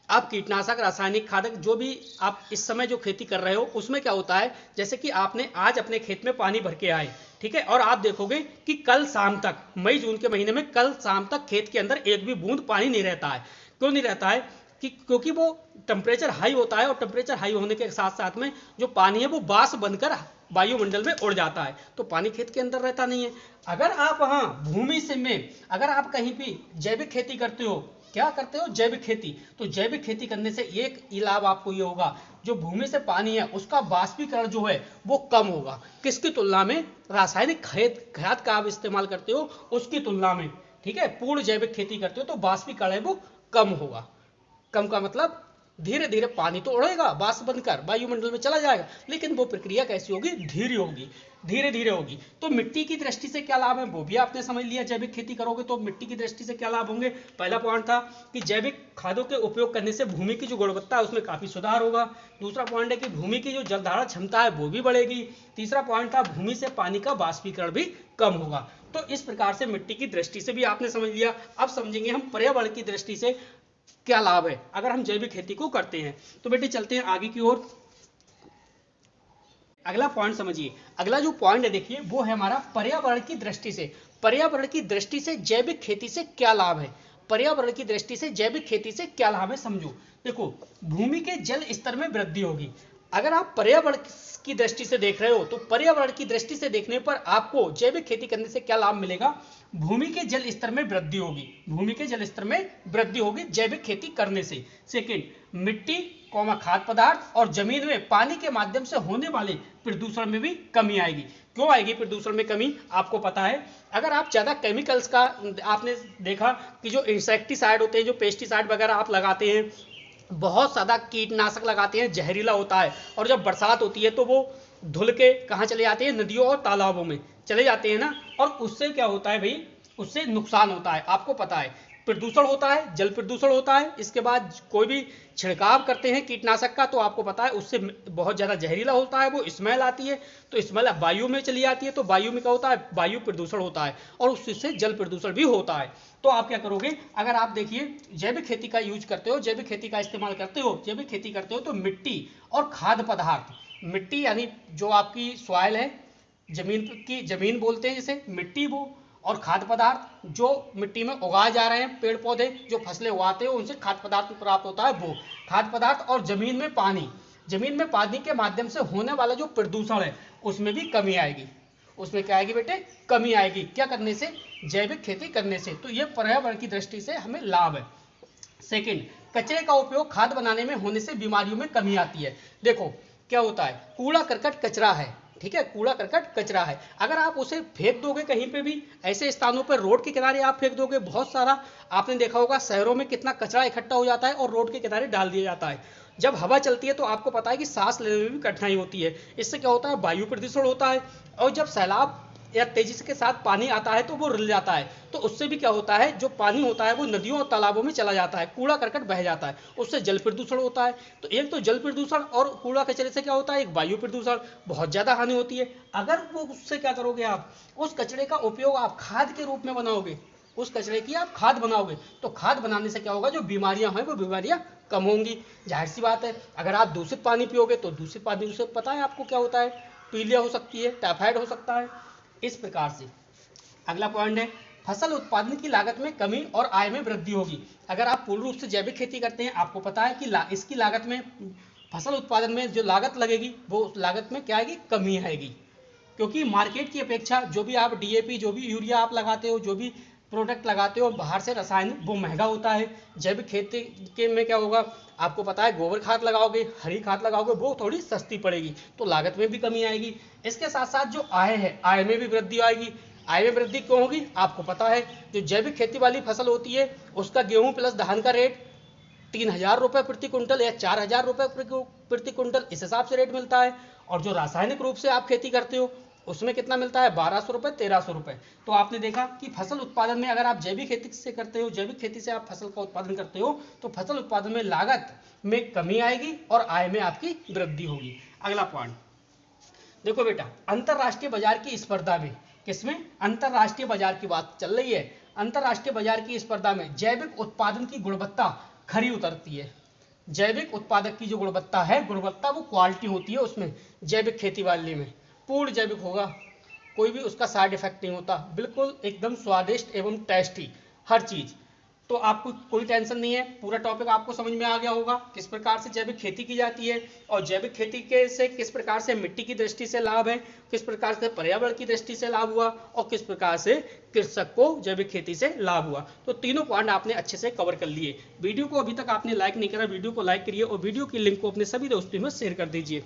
आप कीटनाशक, रासायनिक खादक जो भी आप इस समय जो खेती कर रहे हो उसमें क्या होता है, जैसे कि आपने आज अपने खेत में पानी भर के आए, ठीक है, और आप देखोगे कि कल शाम तक, मई जून के महीने में कल शाम तक खेत के अंदर एक भी बूंद पानी नहीं रहता है। क्यों नहीं रहता है कि क्योंकि वो टेम्परेचर हाई होता है, और टेम्परेचर हाई होने के साथ साथ में जो पानी है वो बाष्प बनकर वायुमंडल में उड़ जाता है, तो पानी खेत के अंदर रहता नहीं है। अगर आप भूमि से में अगर आप कहीं भी जैविक खेती करते हो, क्या करते हो, जैविक खेती, तो जैविक खेती करने से एक लाभ आपको ये होगा, जो भूमि से पानी है उसका वाष्पीकरण जो है वो कम होगा, किसकी तुलना में, रासायनिक खाद का आप इस्तेमाल करते हो उसकी तुलना में, ठीक है। पूर्ण जैविक खेती करते हो तो वाष्पीकरण है वो कम होगा। कम का मतलब धीरे धीरे पानी तो उड़ेगा, वाष्प बनकर वायुमंडल में चला जाएगा, लेकिन वो प्रक्रिया कैसी होगी, धीरे धीरे होगी। तो मिट्टी की दृष्टि से क्या लाभ है वो भी आपने समझ लिया। जैविक खेती करोगे तो मिट्टी की दृष्टि से क्या लाभ होंगे। पहला पॉइंट था कि जैविक खादों के उपयोग करने से भूमि की जो गुणवत्ता है उसमें काफी सुधार होगा। दूसरा पॉइंट है कि भूमि की जो जलधारण क्षमता है वो भी बढ़ेगी। तीसरा पॉइंट था भूमि से पानी का वाष्पीकरण भी कम होगा। तो इस प्रकार से मिट्टी की दृष्टि से भी आपने समझ लिया। अब समझेंगे हम पर्यावरण की दृष्टि से क्या लाभ है अगर हम जैविक खेती को करते हैं। तो बेटे चलते हैं आगे की ओर। अगला पॉइंट समझिए। अगला जो पॉइंट है देखिए वो है हमारा पर्यावरण की दृष्टि से। पर्यावरण की दृष्टि से जैविक खेती से क्या लाभ है। पर्यावरण की दृष्टि से जैविक खेती से क्या लाभ है समझो। देखो भूमि के जल स्तर में वृद्धि होगी। अगर आप पर्यावरण की दृष्टि से देख रहे हो तो पर्यावरण की दृष्टि से देखने पर आपको जैविक खेती करने से क्या लाभ मिलेगा। भूमि के जल स्तर में वृद्धि होगी, भूमि के जल स्तर में वृद्धि होगी जैविक खेती करने से। सेकंड, मिट्टी, खाद्य पदार्थ और जमीन में पानी के माध्यम से होने वाले प्रदूषण में भी कमी आएगी। क्यों आएगी प्रदूषण में कमी, आपको पता है। अगर आप ज्यादा केमिकल्स का, आपने देखा कि जो इंसेक्टिसाइड होते हैं, जो पेस्टिसाइड वगैरह आप लगाते हैं, बहुत ज्यादा कीटनाशक लगाते हैं, जहरीला होता है, और जब बरसात होती है तो वो धुल के कहाँ चले जाते हैं, नदियों और तालाबों में चले जाते हैं ना। और उससे क्या होता है भाई, उससे नुकसान होता है। आपको पता है प्रदूषण होता है, जल प्रदूषण होता है। इसके बाद कोई भी छिड़काव करते हैं कीटनाशक का तो आपको पता है उससे बहुत ज़्यादा जहरीला होता है, वो स्मेल आती है, तो स्मेल वायु में चली जाती है, तो वायु में क्या होता है, वायु प्रदूषण होता है और उससे जल प्रदूषण भी होता है। तो आप क्या करोगे, अगर आप देखिए जैविक खेती का यूज करते हो, जैविक खेती का इस्तेमाल करते हो, जैविक खेती करते हो, तो मिट्टी और खाद्य पदार्थ, मिट्टी यानी जो आपकी सॉइल है, जमीन बोलते हैं जिसे मिट्टी, वो और खाद्य पदार्थ जो मिट्टी में उगाए जा रहे हैं, पेड़ पौधे जो फसलें उगाते हैं उनसे खाद्य पदार्थ प्राप्त होता है, वो खाद्य पदार्थ, और जमीन में पानी, जमीन में पानी के माध्यम से होने वाला जो प्रदूषण है उसमें भी कमी आएगी। उसमें क्या आएगी बेटे, कमी आएगी। क्या करने से, जैविक खेती करने से। तो ये पर्यावरण की दृष्टि से हमें लाभ है। सेकंड, कचरे का उपयोग खाद बनाने में होने से बीमारियों में कमी आती है। देखो क्या होता है, कूड़ा करकट कचरा है, ठीक है, कूड़ा करकट कचरा है, अगर आप उसे फेंक दोगे कहीं पे भी, ऐसे स्थानों पर रोड के किनारे आप फेंक दोगे, बहुत सारा आपने देखा होगा शहरों में कितना कचरा इकट्ठा हो जाता है और रोड के किनारे डाल दिया जाता है। जब हवा चलती है तो आपको पता है कि सांस लेने में भी कठिनाई होती है, इससे क्या होता है, वायु प्रदूषण होता है। और जब सैलाब या तेजी के साथ पानी आता है तो वो रिल जाता है, तो उससे भी क्या होता है, जो पानी होता है वो नदियों और तालाबों में चला जाता है, कूड़ा करकट बह जाता है, उससे जल प्रदूषण होता है। तो एक तो जल प्रदूषण और कूड़ा कचरे से क्या होता है, एक वायु प्रदूषण, बहुत ज्यादा हानि होती है। अगर वो उससे क्या करोगे, आप उस कचरे का उपयोग आप खाद के रूप में बनाओगे, उस कचरे की आप खाद बनाओगे, तो खाद बनाने से क्या होगा, जो बीमारियां हैं वो बीमारियां कम होंगी। जाहिर सी बात है, अगर आप दूषित पानी पियोगे तो दूषित पानी से पता है आपको क्या होता है, पीलिया हो सकती है, टाइफाइड हो सकता है, इस प्रकार से। अगला पॉइंट है, फसल उत्पादन की लागत में कमी और आय में वृद्धि होगी। अगर आप पूर्ण रूप से जैविक खेती करते हैं, आपको पता है कि इसकी लागत में, फसल उत्पादन में जो लागत लगेगी वो लागत में क्या आएगी, कमी आएगी, क्योंकि मार्केट की अपेक्षा जो भी आप डीएपी, जो भी यूरिया आप लगाते हो, जो भी प्रोडक्ट लगाते हो बाहर से रसायन, वो महंगा होता है। जैविक खेती के में क्या होगा, आपको पता है गोबर खाद लगाओगे, हरी खाद लगाओगे, वो थोड़ी सस्ती पड़ेगी, तो लागत में भी कमी आएगी। इसके साथ साथ जो आय है, आय में भी वृद्धि आएगी। आय में वृद्धि क्यों होगी, आपको पता है जो जैविक खेती वाली फसल होती है उसका गेहूं प्लस धान का रेट 3,000 रुपए प्रति क्विंटल या 4,000 रुपए प्रति क्विंटल, इस हिसाब से रेट मिलता है। और जो रासायनिक रूप से आप खेती करते हो उसमें कितना मिलता है, 1,200 रुपए, 1,300 रुपए। तो आपने देखा कि फसल उत्पादन में अगर आप जैविक खेती से करते हो, जैविक खेती से आप फसल का उत्पादन करते हो, तो फसल उत्पादन में लागत में कमी आएगी और आय में आपकी वृद्धि होगी। अगला पॉइंट देखो बेटा, अंतरराष्ट्रीय बाजार की स्पर्धा में, किसमें, अंतरराष्ट्रीय बाजार की बात चल रही है। अंतरराष्ट्रीय बाजार की स्पर्धा में जैविक उत्पादन की गुणवत्ता खरी उतरती है। जैविक उत्पादक की जो गुणवत्ता है, गुणवत्ता वो क्वालिटी होती है उसमें, जैविक खेती वाले में पूर्ण जैविक होगा, कोई भी उसका साइड इफेक्ट नहीं होता, बिल्कुल एकदम स्वादिष्ट एवं टेस्टी हर चीज। तो आपको कोई टेंशन नहीं है, पूरा टॉपिक आपको समझ में आ गया होगा, किस प्रकार से जैविक खेती की जाती है और जैविक खेती के से किस प्रकार से मिट्टी की दृष्टि से लाभ है, किस प्रकार से पर्यावरण की दृष्टि से लाभ हुआ और किस प्रकार से कृषक को जैविक खेती से लाभ हुआ। तो तीनों पॉइंट आपने अच्छे से कवर कर लिए। वीडियो को अभी तक आपने लाइक नहीं करा, वीडियो को लाइक करिए और वीडियो की लिंक को अपने सभी दोस्तों में शेयर कर दीजिए।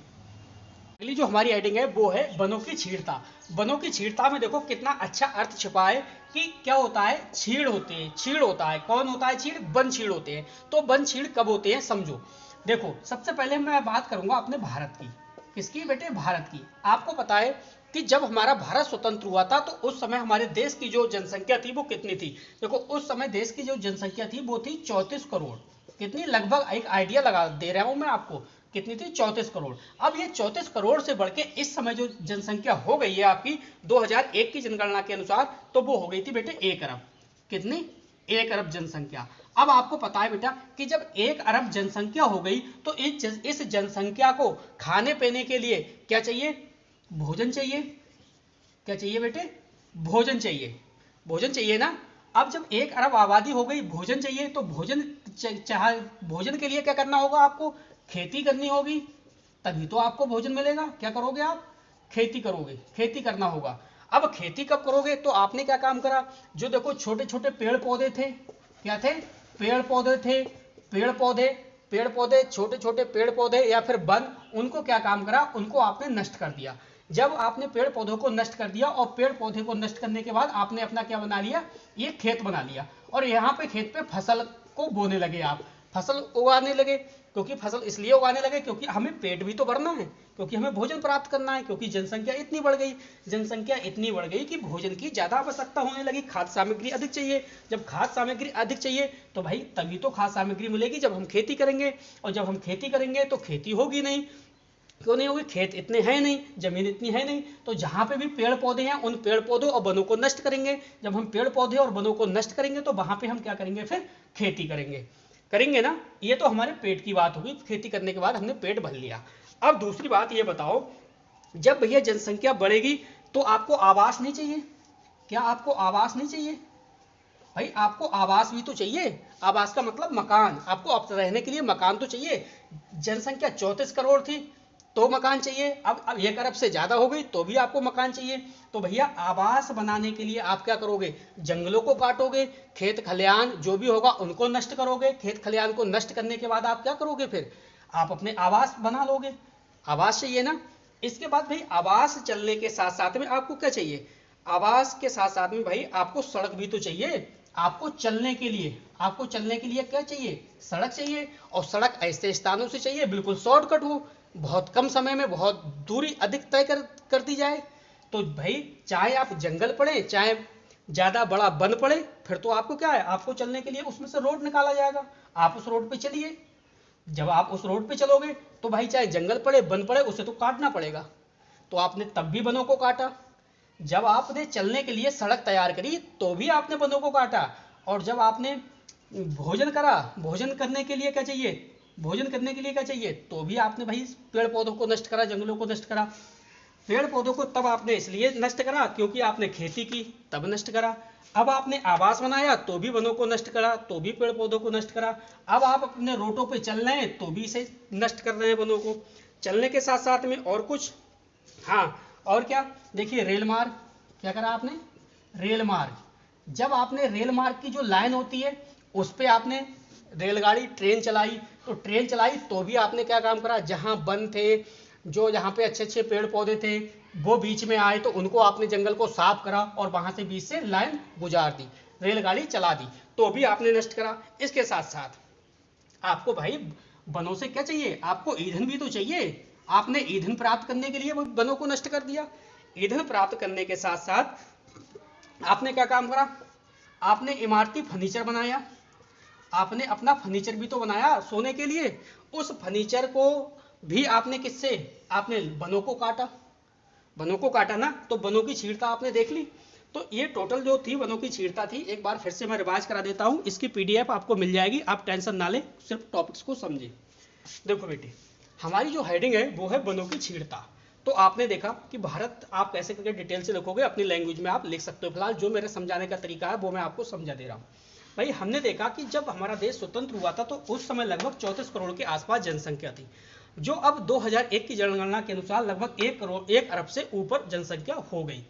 अगली जो हमारी हेडिंग है वो है वनों की छीड़ता। वनों की छीड़ता में देखो कितना अच्छा अर्थ छिपा है कि क्या होता है, छीड़ होते हैं, छीड़ होता है, कौन होता है छीड़, वन छीड़ होते हैं। तो वन छीड़ कब होते हैं समझो। देखो सबसे पहले मैं बात करूंगा अपने भारत की, किसकी बेटे, भारत की। आपको पता है कि जब हमारा भारत स्वतंत्र हुआ था तो उस समय हमारे देश की जो जनसंख्या थी वो कितनी थी, देखो उस समय देश की जो जनसंख्या थी वो थी 34 करोड़। कितनी, लगभग एक आइडिया लगा दे रहा हूं मैं आपको, कितनी थी, 34 करोड़। अब ये 34 करोड़ से बढ़ के इस समय जो जनसंख्या हो गई है आपकी 2001 की जनगणना के अनुसार, तो वो हो गई थी बेटे 1 अरब। कितनी, 1 अरब जनसंख्या। अब आपको पता है बेटा कि जब 1 अरब जनसंख्या हो गई तो इस जनसंख्या को खाने पीने के लिए क्या चाहिए, भोजन चाहिए। क्या चाहिए बेटे, भोजन चाहिए, भोजन चाहिए ना। अब जब 1 अरब आबादी हो गई, भोजन चाहिए, तो भोजन के लिए क्या करना होगा, आपको खेती करनी होगी, तभी तो आपको भोजन मिलेगा। क्या करोगे आप, खेती करोगे, खेती करना होगा। अब खेती कब करोगे, तो आपने क्या काम करा, जो देखो छोटे छोटे पेड़ पौधे थे, क्या थे, पेड़ पौधे थे, पेड़ पौधे छोटे छोटे पेड़ पौधे या फिर वन, उनको क्या काम करा, उनको आपने नष्ट कर दिया। जब आपने पेड़ पौधों को नष्ट कर दिया और पेड़ पौधे को नष्ट करने के बाद आपने अपना क्या बना लिया, ये खेत बना लिया और यहाँ पे खेत पे फसल को बोने लगे आप। फसल उगाने लगे। क्योंकि फसल इसलिए उगाने लगे क्योंकि हमें पेट भी तो भरना है, क्योंकि हमें भोजन प्राप्त करना है, क्योंकि जनसंख्या इतनी बढ़ गई, जनसंख्या इतनी बढ़ गई कि भोजन की ज़्यादा आवश्यकता होने लगी, खाद्य सामग्री अधिक चाहिए। जब खाद्य सामग्री अधिक चाहिए तो भाई तभी तो खाद्य सामग्री मिलेगी जब हम खेती करेंगे, और जब हम खेती करेंगे तो खेती होगी नहीं। क्यों नहीं होगी? खेत इतने हैं नहीं, जमीन इतनी है नहीं। तो जहाँ पे भी पेड़ पौधे हैं उन पेड़ पौधों और वनों को नष्ट करेंगे। जब हम पेड़ पौधे और वनों को नष्ट करेंगे तो वहाँ पे हम क्या करेंगे? फिर खेती करेंगे ना। ये तो हमारे पेट की बात होगी, खेती करने के बाद हमने पेट भर लिया। अब दूसरी बात ये बताओ, जब भैया जनसंख्या बढ़ेगी तो आपको आवास नहीं चाहिए? क्या आपको आवास नहीं चाहिए? भाई आपको आवास भी तो चाहिए। आवास का मतलब मकान, आपको अब रहने के लिए मकान तो चाहिए। जनसंख्या 34 करोड़ थी तो मकान चाहिए, अब 1 अरब से ज्यादा हो गई तो भी आपको मकान चाहिए। तो भैया आवास बनाने के लिए आप क्या करोगे? जंगलों को काटोगे, खेत खलियान जो भी होगा उनको नष्ट करोगे। खेत खलियान को नष्ट करने के बाद आप क्या करोगे? फिर आप अपने आवास बना लोगे। आवास चाहिए ना। इसके बाद भाई आवास चलने के साथ साथ में आपको क्या चाहिए? आवास के साथ साथ में भाई आपको सड़क भी तो चाहिए। आपको चलने के लिए क्या चाहिए? सड़क चाहिए। और सड़क ऐसे स्थानों से चाहिए बिल्कुल शॉर्टकट हो, बहुत कम समय में बहुत दूरी अधिक तय कर दी जाए। तो भाई चाहे आप जंगल पड़े, चाहे ज्यादा बड़ा वन पड़े, फिर तो आपको क्या है? आपको चलने के लिए उसमें से रोड निकाला जाएगा, आप उस रोड पे चलिए। जब आप उस रोड पे चलोगे तो भाई चाहे जंगल पड़े, वन पड़े, उसे तो काटना पड़ेगा। तो आपने तब भी वनों को काटा। जब आपने चलने के लिए सड़क तैयार करी तो भी आपने वनों को काटा। और जब आपने भोजन करा, भोजन करने के लिए क्या चाहिए? तो भी आपने भाई पेड़ पौधों को नष्ट करा, जंगलों को नष्ट करा। पेड़ पौधों को तब आपने इसलिए नष्ट करा क्योंकि आपने खेती की, तब नष्ट करा। अब आपने आवास बनाया तो भी वनों को नष्ट करा, तो भी पेड़ पौधों को नष्ट करा। अब आप अपने रोडों पे चल रहे हैं तो भी इसे नष्ट कर रहे हैं वनों को। चलने के साथ साथ में और कुछ, हाँ और क्या? देखिए रेल मार्ग, क्या करा आपने? रेल मार्ग। जब आपने रेल मार्ग की जो लाइन होती है उस पे आपने रेलगाड़ी, ट्रेन चलाई, तो ट्रेन चलाई तो भी आपने क्या काम करा? जहां वन थे, जो जहां पे अच्छे अच्छे पेड़ पौधे थे वो बीच में आए तो उनको आपने जंगल को साफ करा और वहां से बीच से लाइन गुजार दी, रेलगाड़ी चला दी, तो भी आपने नष्ट करा। इसके साथ साथ आपको भाई वनों से क्या चाहिए? आपको ईंधन भी तो चाहिए। आपने ईंधन प्राप्त करने के लिए वनों को नष्ट कर दिया। ईंधन प्राप्त करने के साथ साथ आपने क्या काम करा? आपने इमारती फर्नीचर बनाया। आपने अपना फर्नीचर भी तो बनाया सोने के लिए। उस फर्नीचर को भी आपने किससे? आपने वनों को काटा। वनों को काटा ना, तो वनों की छीड़ता आपने देख ली। तो ये टोटल जो थी वनों की छीड़ता थी, एक बार फिर से मैं रिवाइज करा देता हूं। इसकी पीडीएफ आपको मिल जाएगी, आप टेंशन ना लें, सिर्फ टॉपिक्स को समझें। देखो बेटे, हमारी जो हेडिंग है वो है वनों की छीड़ता। तो आपने देखा कि भारत, आप कैसे करके डिटेल से लिखोगे, अपनी लैंग्वेज में आप लिख सकते हो। फिलहाल जो मेरे समझाने का तरीका है वो मैं आपको समझा दे रहा हूँ। भाई हमने देखा कि जब हमारा देश स्वतंत्र हुआ था तो उस समय लगभग 34 करोड़ के आसपास जनसंख्या थी, जो अब 2001 की जनगणना के अनुसार लगभग 1 अरब से ऊपर जनसंख्या हो गई।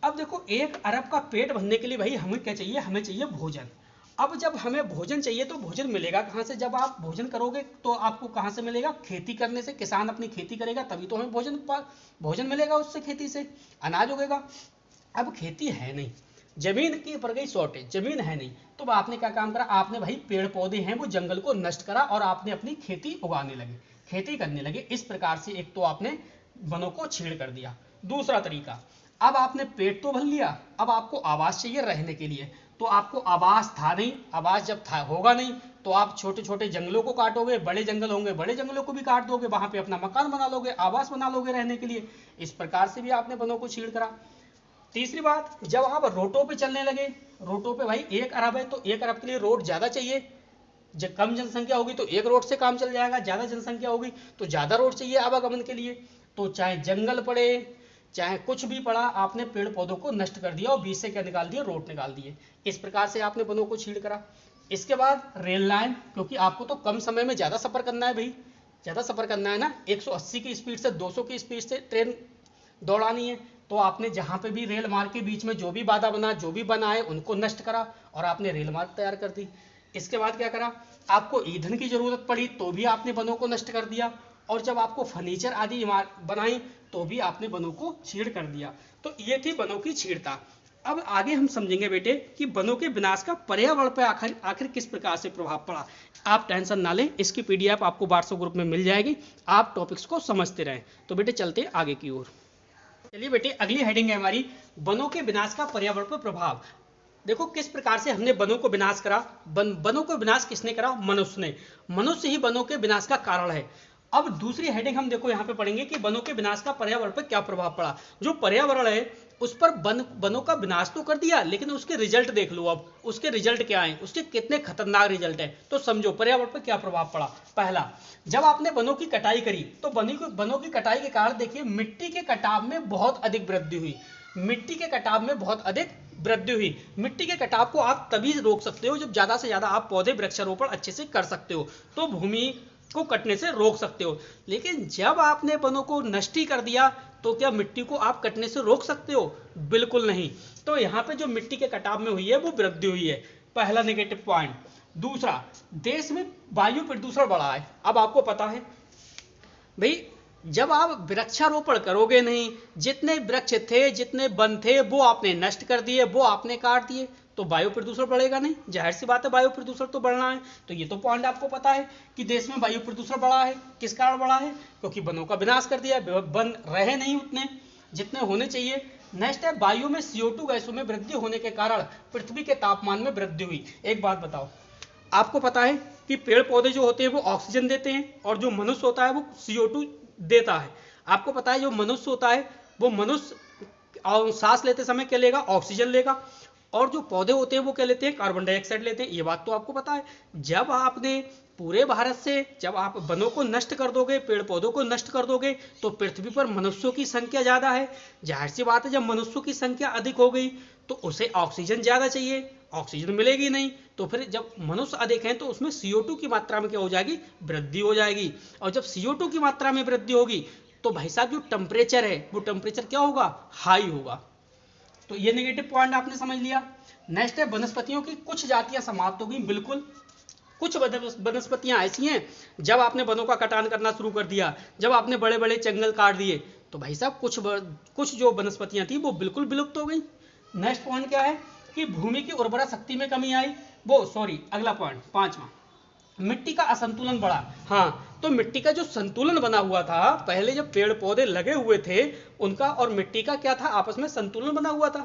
अब देखो 1 अरब का पेट भरने के लिए भाई हमें क्या चाहिए? हमें चाहिए भोजन। अब जब हमें भोजन चाहिए तो भोजन मिलेगा कहाँ से? जब आप भोजन करोगे तो आपको कहाँ से मिलेगा? खेती करने से। किसान अपनी खेती करेगा तभी तो हमें भोजन मिलेगा, उससे खेती से अनाज उगेगा। अब खेती है नहीं, जमीन की पड़ गई शॉर्टेज, जमीन है नहीं, तो आपने क्या काम करा? आपने भाई पेड़ पौधे हैं वो जंगल को नष्ट करा और आपने अपनी खेती उगाने लगे, खेती करने लगे। इस प्रकार से एक तो आपने वनों को छेड़ कर दिया। दूसरा तरीका, अब आपने पेट तो भर लिया, अब आपको आवास चाहिए रहने के लिए। तो आपको आवास था नहीं, आवास जब था होगा नहीं तो आप छोटे छोटे जंगलों को काटोगे, बड़े जंगल होंगे बड़े जंगलों को भी काट दोगे, वहां पे अपना मकान बना लोगे, आवास बना लोगे रहने के लिए। इस प्रकार से भी आपने वनों को छीड़ करा। तीसरी बात, जब आप रोडों पे चलने लगे, रोडों पे भाई 1 अरब है तो 1 अरब के लिए रोड ज्यादा चाहिए। जब कम जनसंख्या होगी तो एक रोड से काम चल जाएगा, ज्यादा जनसंख्या होगी तो ज्यादा रोड चाहिए आवागमन के लिए। तो चाहे जंगल पड़े, चाहे कुछ भी पड़ा, आपने पेड़ पौधों को नष्ट कर दिया और बीच से क्या निकाल दिया? रोड निकाल दिए। इस प्रकार से आपने वनों को छीड़ करा। इसके बाद रेल लाइन, क्योंकि आपको तो कम समय में ज्यादा सफर करना है भाई, ज्यादा सफर करना है ना, 180 की स्पीड से 200 की स्पीड से ट्रेन दौड़ानी है। तो आपने जहां पे भी रेल मार्ग के बीच में जो भी बाधा बना, जो भी बना है, उनको नष्ट करा और आपने रेल मार्ग तैयार कर दी। इसके बाद क्या करा? आपको ईंधन की जरूरत पड़ी तो भी आपने वनों को नष्ट कर दिया, और जब आपको फर्नीचर आदि बनाई तो भी आपने वनों को छीड़ कर दिया। तो ये थी वनों की छीड़ता। अब आगे हम समझेंगे बेटे कि वनों के विनाश का पर्यावरण पर आखिर किस प्रकार से प्रभाव पड़ा। आप टेंशन ना लें, इसकी पीडीएफ आपको व्हाट्सएप ग्रुप में मिल जाएगी, आप टॉपिक्स को समझते रहें। तो बेटे चलते हैं आगे की ओर। चलिए बेटे, अगली हेडिंग है हमारी वनों के विनाश का पर्यावरण पर प्रभाव। देखो किस प्रकार से हमने वनों को विनाश करा। वनों को विनाश किसने करा? मनुष्य ने। मनुष्य ही वनों के विनाश का कारण है। अब दूसरी हेडिंग हम देखो यहाँ पे पढ़ेंगे कि वनों के विनाश का पर्यावरण पर क्या प्रभाव पड़ा। जो पर्यावरण है उस पर वनों का विनाश तो कर दिया, लेकिन उसके रिजल्ट देख लो। अब उसके रिजल्ट क्या है, उसके कितने खतरनाक रिजल्ट है। तो समझो पर्यावरण पर क्या प्रभाव पड़ा। पहला, जब आपने वनों की कटाई करी तो वनों की कटाई के कारण देखिए मिट्टी के कटाव में बहुत अधिक वृद्धि हुई। मिट्टी के कटाव में बहुत अधिक वृद्धि हुई। मिट्टी के कटाव को आप तभी रोक सकते हो जब ज्यादा से ज्यादा आप पौधे वृक्षारोपण अच्छे से कर सकते हो, तो भूमि को कटने से रोक सकते हो। लेकिन जब आपने वनों को नष्ट ही कर दिया तो क्या मिट्टी को आप कटने से रोक सकते हो? बिल्कुल नहीं। तो यहाँ पे जो मिट्टी के कटाव में हुई है वो वृद्धि हुई है, पहला नेगेटिव पॉइंट। दूसरा, देश में वायु प्रदूषण बढ़ा है। अब आपको पता है भाई, जब आप वृक्षारोपण करोगे नहीं, जितने वृक्ष थे, जितने वन थे, वो आपने नष्ट कर दिए, वो आपने काट दिए, तो वायु प्रदूषण बढ़ेगा नहीं। जाहिर सी बात है वायु प्रदूषण तो बढ़ना है। तो ये तो पॉइंट आपको पता है कि देश में वायु प्रदूषण बढ़ा है। किस कारण बढ़ा है? क्योंकि वनों का विनाश कर दिया, वन रहे नहीं उतने जितने होने चाहिए। नेक्स्ट है, वायु में CO2 गैसों में वृद्धि होने के कारण पृथ्वी के तापमान में वृद्धि हुई। एक बात बताओ, आपको पता है कि पेड़ पौधे जो होते हैं वो ऑक्सीजन देते हैं और जो मनुष्य होता है वो CO2 देता है। आपको पता है जो मनुष्य होता है वो मनुष्य सांस लेते समय क्या लेगा? ऑक्सीजन लेगा। और जो पौधे होते हैं वो क्या लेते हैं? कार्बन डाइऑक्साइड लेते हैं। ये बात तो आपको पता है। जब आपने पूरे भारत से जब आप वनों को नष्ट कर दोगे, पेड़ पौधों को नष्ट कर दोगे, तो पृथ्वी पर मनुष्यों की संख्या ज्यादा है। जाहिर सी बात है जब मनुष्यों की संख्या अधिक हो गई तो उसे ऑक्सीजन ज्यादा चाहिए, ऑक्सीजन मिलेगी नहीं। तो फिर जब मनुष्य अधिक हैं तो उसमें CO2 की मात्रा में क्या हो जाएगी? वृद्धि हो जाएगी। और जब CO2 की मात्रा में वृद्धि होगी तो भाई साहब जो टेम्परेचर है वो टेम्परेचर क्या होगा? हाई होगा। तो ये नेगेटिव पॉइंट आपने समझ लिया। नेक्स्ट है, वनस्पतियों की कुछ जातियां समाप्त हो गई। बिल्कुल, कुछ वनस्पतियां ऐसी हैं, जब आपने वनों का कटान करना शुरू कर दिया, जब आपने बड़े बड़े जंगल काट दिए, तो भाई साहब कुछ जो वनस्पतियां थी वो बिल्कुल विलुप्त हो गई। नेक्स्ट पॉइंट क्या है कि भूमि की उर्वरा शक्ति में कमी आई। अगला पॉइंट, पांचवा, मिट्टी का असंतुलन बढ़ा। हाँ, तो मिट्टी का जो संतुलन बना हुआ था, पहले जब पेड़ पौधे लगे हुए थे उनका और मिट्टी का क्या था? आपस में संतुलन बना हुआ था।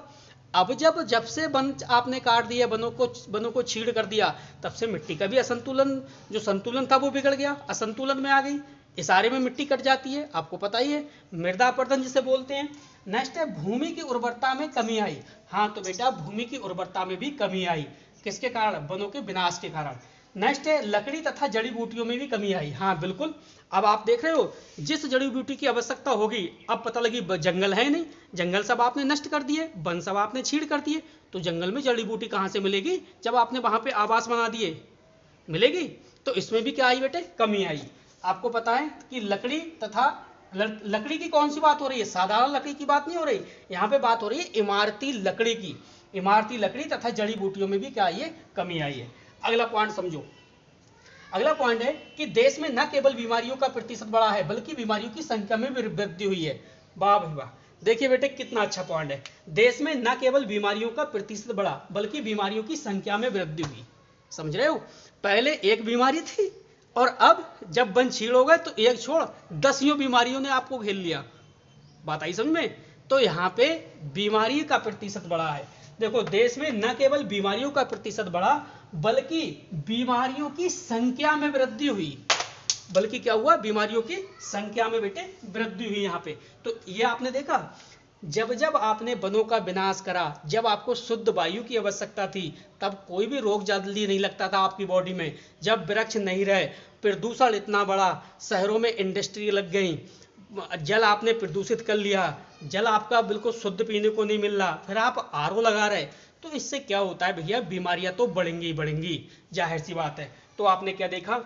अब जब से वन आपने काट दिया, वनों को छीड़ कर दिया, तब से मिट्टी का भी असंतुलन, जो संतुलन था वो बिगड़ गया, असंतुलन में आ गई। इशारे में मिट्टी कट जाती है, आपको पता ही है, मृदा अपरदन जिसे बोलते हैं। नेक्स्ट है, भूमि की उर्वरता में कमी आई। हाँ तो बेटा, भूमि की उर्वरता में भी कमी आई। किसके कारण? वनों के विनाश के कारण। नेक्स्ट है, लकड़ी तथा जड़ी बूटियों में भी कमी आई। हाँ बिल्कुल, अब आप देख रहे हो जिस जड़ी बूटी की आवश्यकता होगी, अब पता लगी जंगल है नहीं, जंगल सब आपने नष्ट कर दिए, वन सब आपने छीड़ कर दिए, तो जंगल में जड़ी बूटी कहाँ से मिलेगी? जब आपने वहां पे आवास बना दिए, मिलेगी। तो इसमें भी क्या आई बेटे? कमी आई। आपको पता है कि लकड़ी की कौन सी बात हो रही है? साधारण लकड़ी की बात नहीं हो रही, यहाँ पे बात हो रही है इमारती लकड़ी की। इमारती लकड़ी तथा जड़ी बूटियों में भी क्या आई है? कमी आई है। अगला पॉइंट समझो। अगला पॉइंट है कि देश में न केवल बीमारियों का प्रतिशत बढ़ा है बल्कि बीमारियों की संख्या में भी वृद्धि हुई है। वाह भाई वाह, देखिए बेटे कितना अच्छा पॉइंट है। देश में न केवल बीमारियों का प्रतिशत बढ़ा बल्कि बीमारियों की संख्या में वृद्धि हुई। समझ रहे हो? पहले एक बीमारी थी और अब जब वन छीड़ हो गए तो एक छोड़ 10 बीमारियों ने आपको घेर लिया। बात आई समझ में? तो यहाँ पे बीमारी का प्रतिशत बढ़ा है। देखो, देश में न केवल बीमारियों का प्रतिशत बढ़ा बल्कि बीमारियों की संख्या में वृद्धि हुई। बल्कि क्या हुआ? बीमारियों की संख्या में बेटे वृद्धि हुई यहाँ पे। तो ये आपने देखा, जब जब आपने वनों का विनाश करा, जब आपको शुद्ध वायु की आवश्यकता थी, तब कोई भी रोग जल्दी नहीं लगता था आपकी बॉडी में। जब वृक्ष नहीं रहे, प्रदूषण इतना बढ़ा, शहरों में इंडस्ट्री लग गई, जल आपने प्रदूषित कर लिया, जल आपका बिल्कुल शुद्ध पीने को नहीं मिल रहा, फिर आप RO लगा रहे, तो इससे क्या होता है भैया? बीमारियां तो बढ़ेंगी ही बढ़ेंगी, जाहिर सी बात है। तो आपने क्या देखा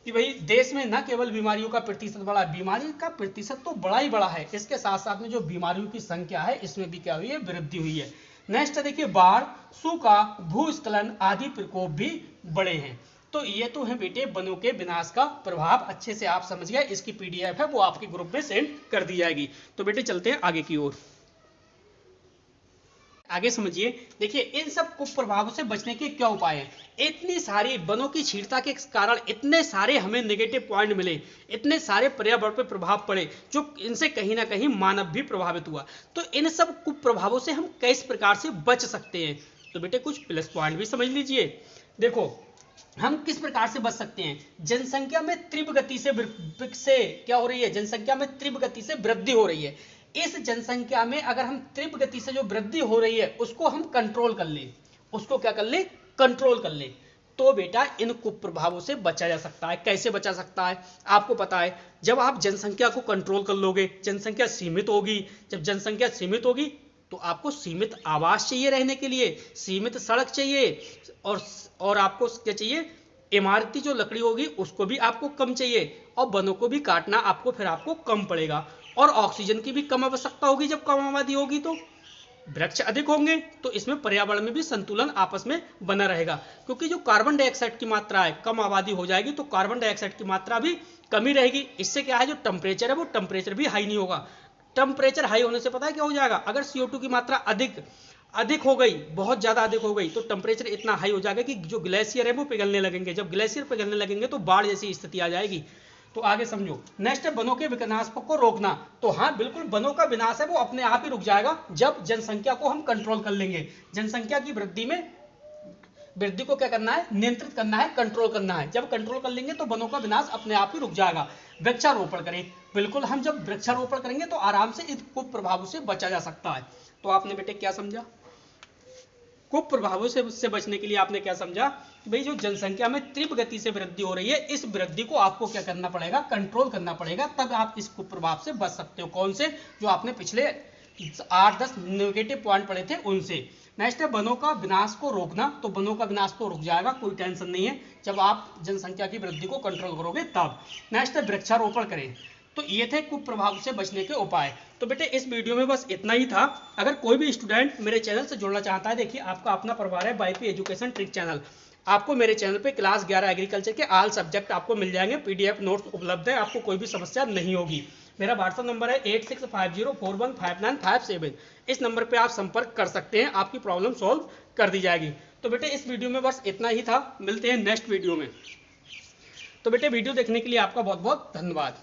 कि भाई देश में न केवल बीमारियों का प्रतिशत बढ़ा, बीमारी का प्रतिशत तो बड़ा ही बड़ा है, इसके साथ साथ में जो बीमारियों की संख्या है इसमें भी क्या हुई है? वृद्धि हुई है। नेक्स्ट देखिए, बाढ़, सूखा, भूस्खलन आदि प्रकोप भी बढ़े हैं। तो ये तो है बेटे वनों के विनाश का प्रभाव। अच्छे से आप समझ गए, इसकी PDF है वो आपके ग्रुप में सेंड कर दी जाएगी। तो बेटे चलते हैं आगे की ओर। आगे समझिए। देखिए इन सब कुप्रभावों से बचने के क्या उपाय हैं। इतनी सारी वनों की छीनता के कारण इतने सारे हमें नेगेटिव पॉइंट मिले, इतने सारे पर्यावरण पर प्रभाव पड़े, जो इनसे कहीं ना कहीं मानव भी प्रभावित हुआ। तो इन सब कुप्रभावों से हम किस प्रकार से बच सकते हैं, तो बेटे कुछ प्लस पॉइंट भी समझ लीजिए। देखो हम किस प्रकार से बच सकते हैं। जनसंख्या में तीव्र गति से क्या हो रही है, जनसंख्या में तीव्र गति से वृद्धि हो रही है। इस जनसंख्या में अगर हम तीव्र गति से जो वृद्धि हो रही है उसको हम कंट्रोल कर ले, उसको क्या कर ले, कंट्रोल कर ले, तो बेटा इन कुप्रभावों से बचा जा सकता है। कैसे बचा सकता है, आपको पता है, जब आप जनसंख्या को कंट्रोल कर लोगे, जनसंख्या सीमित होगी। जब जनसंख्या सीमित होगी तो आपको सीमित आवास चाहिए रहने के लिए, सीमित सड़क चाहिए, और आपको क्या चाहिए, इमारती जो लकड़ी होगी उसको भी आपको कम चाहिए, और वनों को भी काटना आपको फिर आपको कम पड़ेगा, और ऑक्सीजन की भी कम आवश्यकता होगी। जब कम आबादी होगी तो वृक्ष अधिक होंगे, तो इसमें पर्यावरण में भी संतुलन आपस में बना रहेगा, क्योंकि जो कार्बन डाइऑक्साइड की मात्रा है, कम आबादी हो जाएगी तो कार्बन डाइऑक्साइड की मात्रा भी कमी रहेगी। इससे क्या है, जो टेम्परेचर है वो टेम्परेचर भी हाई नहीं होगा। टेम्परेचर हाई होने से पता है क्या हो जाएगा, अगर CO2 की मात्रा अधिक हो गई, बहुत ज्यादा अधिक हो गई, तो टेम्परेचर इतना हाई हो जाएगा कि जो ग्लेशियर है वो पिघलने लगेंगे। जब ग्लेशियर पिघलने लगेंगे तो बाढ़ जैसी स्थिति आ जाएगी। तो आगे समझो। नेक्स्ट है वनों के विनाश को रोकना। तो हाँ बिल्कुल, वनों का विनाश है वो अपने आप ही रुक जाएगा जब जनसंख्या को हम कंट्रोल कर लेंगे। जनसंख्या की वृद्धि को क्या करना है, नियंत्रित करना है, कंट्रोल करना है। जब कंट्रोल कर लेंगे तो वनों का विनाश अपने आप ही रुक जाएगा। वृक्षारोपण करें। बिल्कुल, हम जब वृक्षारोपण करेंगे तो आराम से इन कुप्रभावों से बचा जा सकता है। तो आपने बेटे क्या समझा, कुप्रभावों से बचने के लिए आपने क्या समझा, भाई जो जनसंख्या में तीव्र गति से वृद्धि हो रही है, इस वृद्धि को आपको क्या करना पड़ेगा, कंट्रोल करना पड़ेगा, तब आप इस कुप्रभाव से बच सकते हो। कौन से, जो आपने पिछले 8-10 नेगेटिव पॉइंट पढ़े थे उनसे। नेक्स्ट है वनों का विनाश को रोकना। तो वनों का विनाश तो रुक जाएगा, कोई टेंशन नहीं है, जब आप जनसंख्या की वृद्धि को कंट्रोल करोगे तब। नेक्स्ट है वृक्षारोपण करें। तो ये थे कुप्रभाव से बचने के उपाय। तो बेटे इस वीडियो में बस इतना ही था। अगर कोई भी स्टूडेंट मेरे चैनल से जुड़ना चाहता है, देखिए आपका अपना परिवार है YP एजुकेशन ट्रिक चैनल। आपको मेरे चैनल पे क्लास 11 एग्रीकल्चर के ऑल सब्जेक्ट आपको मिल जाएंगे, PDF नोट्स उपलब्ध है, आपको कोई भी समस्या नहीं होगी। मेरा व्हाट्सएप नंबर है 8650415957। इस नंबर पे आप संपर्क कर सकते हैं, आपकी प्रॉब्लम सॉल्व कर दी जाएगी। तो बेटे इस वीडियो में बस इतना ही था, मिलते हैं नेक्स्ट वीडियो में। तो बेटे वीडियो देखने के लिए आपका बहुत बहुत धन्यवाद।